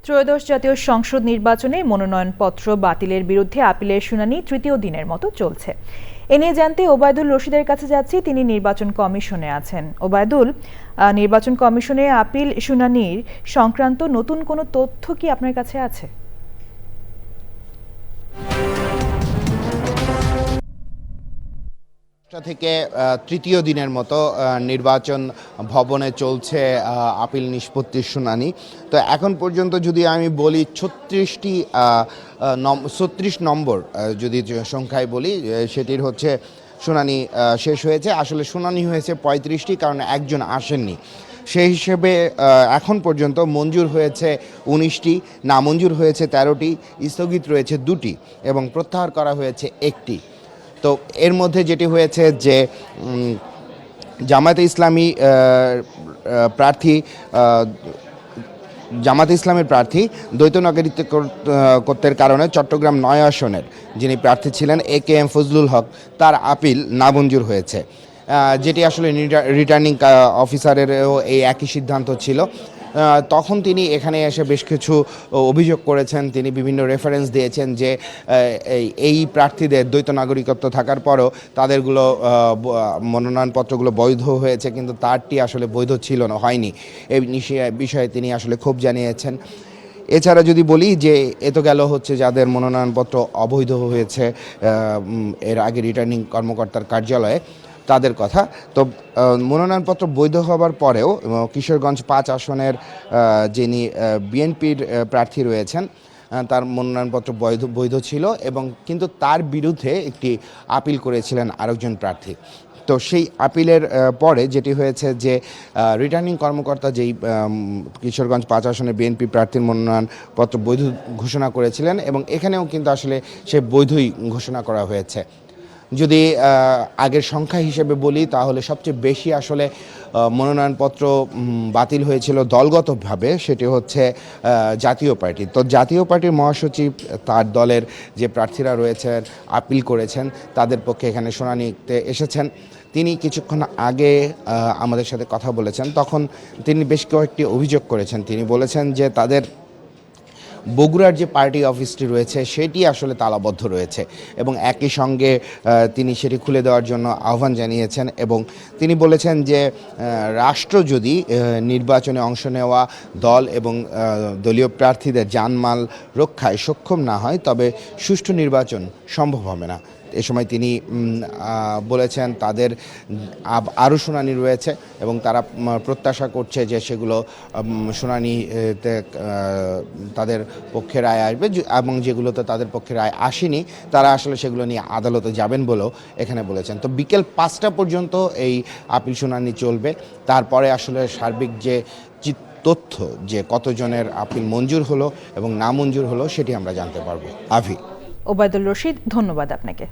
ত্রয়োদশ জাতীয় সংসদ নির্বাচনে মনোনয়নপত্র বাতিলের বিরুদ্ধে আপিলের শুনানি তৃতীয় দিনের মতো চলছে। এ নিয়ে জানতে ওবায়দুল রশিদের কাছে যাচ্ছি, তিনি নির্বাচন কমিশনে আছেন। ওবায়দুল, নির্বাচন কমিশনে আপিল শুনানির সংক্রান্ত নতুন কোনো তথ্য কি আপনার কাছে আছে? থেকে তৃতীয় দিনের মতো নির্বাচন ভবনে চলছে আপিল নিষ্পত্তির শুনানি। তো এখন পর্যন্ত যদি আমি বলি 36 নম্বর যদি সংখ্যায় বলি, সেটির হচ্ছে শুনানি শেষ হয়েছে। আসলে শুনানি হয়েছে 35টি, কারণ একজন আসেননি। সেই হিসেবে এখন পর্যন্ত মঞ্জুর হয়েছে 19টি, নামঞ্জুর হয়েছে 13টি, স্থগিত রয়েছে 2টি এবং প্রত্যাহার করা হয়েছে 1টি। তো এর মধ্যে যেটি হয়েছে যে জামায়াতে ইসলামী প্রার্থী জামায়াতে ইসলামের প্রার্থী দ্বৈত নাগরিকত্বের কারণে চট্টগ্রাম 9 আসনের যিনি প্রার্থী ছিলেন AKM ফজলুল হক, তার আপিল নামঞ্জুর হয়েছে, যেটি আসলে রিটার্নিং অফিসারেরও এই একই সিদ্ধান্ত ছিল। তখন তিনি এখানে এসে বেশ কিছু অভিযোগ করেছেন, তিনি বিভিন্ন রেফারেন্স দিয়েছেন যে এই প্রার্থীদের দ্বৈত নাগরিকত্ব থাকার পরও তাদেরগুলো মনোনয়নপত্রগুলো বৈধ হয়েছে, কিন্তু তারটি আসলে বৈধ ছিল না, হয়নি। এই বিষয়ে তিনি আসলে ক্ষোভ জানিয়েছেন। এছাড়া যদি বলি যে তো গেল হচ্ছে যাদের মনোনয়নপত্র অবৈধ হয়েছে এর আগে রিটার্নিং কর্মকর্তার কার্যালয়ে, তাদের কথা। তো মনোনয়নপত্র বৈধ হবার পরেও কিশোরগঞ্জ 5 আসনের যিনি বিএনপির প্রার্থী রয়েছেন, তার মনোনয়নপত্র বৈধ ছিল, এবং কিন্তু তার বিরুদ্ধে একটি আপিল করেছিলেন আরেকজন প্রার্থী। তো সেই আপিলের পরে যেটি হয়েছে যে রিটার্নিং কর্মকর্তা যেই কিশোরগঞ্জ 5 আসনের বিএনপি প্রার্থীর মনোনয়নপত্র বৈধ ঘোষণা করেছিলেন, এবং এখানেও কিন্তু আসলে সে বৈধই ঘোষণা করা হয়েছে। যদি আগের সংখ্যা হিসেবে বলি, তাহলে সবচেয়ে বেশি আসলে মনোনয়নপত্র বাতিল হয়েছিল দলগতভাবে, সেটি হচ্ছে জাতীয় পার্টি। তো জাতীয় পার্টির মহাসচিব তার দলের যে প্রার্থীরা রয়েছেন আপিল করেছেন, তাদের পক্ষে এখানে শুনানিতে এসেছেন। তিনি কিছুক্ষণ আগে আমাদের সাথে কথা বলেছেন, তখন তিনি বেশ কয়েকটি অভিযোগ করেছেন। তিনি বলেছেন যে তাদের বগুড়ার যে পার্টি অফিসটি রয়েছে সেটি আসলে তালাবদ্ধ রয়েছে, এবং একই সঙ্গে তিনি সেটি খুলে দেওয়ার জন্য আহ্বান জানিয়েছেন। এবং তিনি বলেছেন যে রাষ্ট্র যদি নির্বাচনে অংশ নেওয়া দল এবং দলীয় প্রার্থীদের জানমাল রক্ষায় সক্ষম না হয়, তবে সুষ্ঠু নির্বাচন সম্ভব হবে না। এ সময় তিনি বলেছেন তাদের আরও শুনানি রয়েছে, এবং তারা প্রত্যাশা করছে যে সেগুলো শুনানিতে তাদের পক্ষে রায় আসবে, এবং যেগুলোতে তাদের পক্ষে রায় আসেনি তারা আসলে সেগুলো নিয়ে আদালতে যাবেন বলেও এখানে বলেছেন। তো বিকেল 5টা পর্যন্ত এই আপিল শুনানি চলবে। তারপরে আসলে সার্বিক যে তথ্য যে কতজনের আপিল মঞ্জুর হলো এবং না মঞ্জুর হলো, সেটি আমরা জানতে পারবো। আভি। ওবায়দুল রশিদ, ধন্যবাদ আপনাকে।